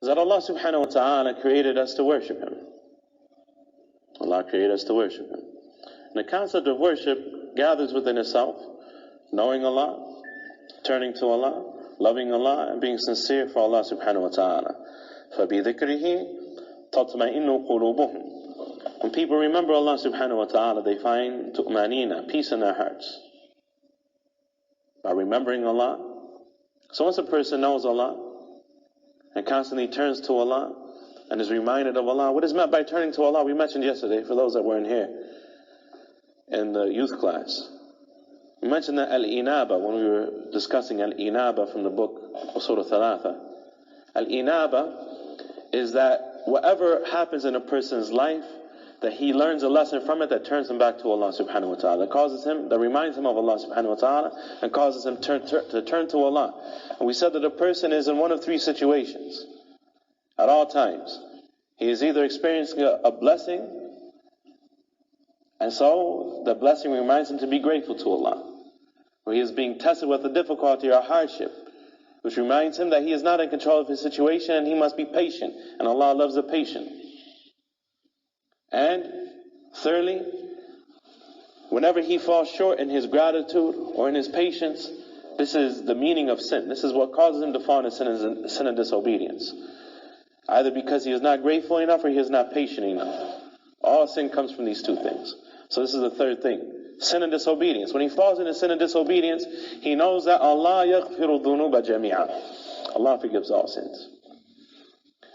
that Allah subhanahu wa ta'ala created us to worship Him. Allah created us to worship Him. And the concept of worship gathers within itself knowing Allah, turning to Allah, loving Allah, and being sincere for Allah subhanahu wa ta'ala. فَبِذِكْرِهِ تَطْمَئِنُّ قُلُوبُهُمْ. When people remember Allah subhanahu wa ta'ala, they find tu'manina, peace in their hearts. By remembering Allah. So once a person knows Allah and constantly turns to Allah and is reminded of Allah, what is meant by turning to Allah? We mentioned yesterday, for those that weren't here, in the youth class. We mentioned that al-inaba when we were discussing al-inaba from the book Usul al-Thalatha. Al-inaba is that whatever happens in a person's life, that he learns a lesson from it that turns him back to Allah subhanahu wa ta'ala, that reminds him of Allah subhanahu wa ta'ala, and causes him to turn to Allah. And we said that a person is in one of three situations at all times. He is either experiencing a blessing, and so the blessing reminds him to be grateful to Allah. Or he is being tested with a difficulty or a hardship, which reminds him that he is not in control of his situation and he must be patient, and Allah loves the patient. And thirdly, whenever he falls short in his gratitude or in his patience, this is the meaning of sin. This is what causes him to fall into sin and disobedience. Either because he is not grateful enough or he is not patient enough. All sin comes from these two things. So this is the third thing. Sin and disobedience. When he falls into sin and disobedience, he knows that Allah yaghfiru dhunuba jami'a. Allah forgives all sins.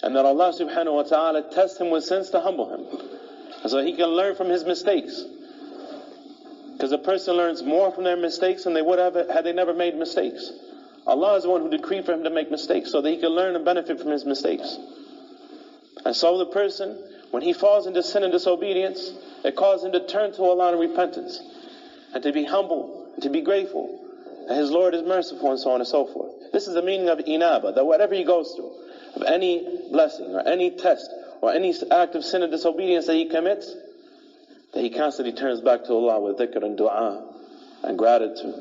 And that Allah subhanahu wa ta'ala tests him with sins to humble him. So he can learn from his mistakes. Because a person learns more from their mistakes than they would have had they never made mistakes. Allah is the one who decreed for him to make mistakes, so that he can learn and benefit from his mistakes. And so the person, when he falls into sin and disobedience, it causes him to turn to Allah in repentance, and to be humble, and to be grateful, and his Lord is merciful, and so on and so forth. This is the meaning of inaba, that whatever he goes through, of any blessing, or any test, or any act of sin and disobedience that he commits, that he constantly turns back to Allah with dhikr and dua, and gratitude,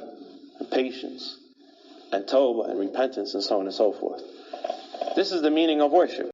and patience, and tawbah, and repentance, and so on and so forth. This is the meaning of worship.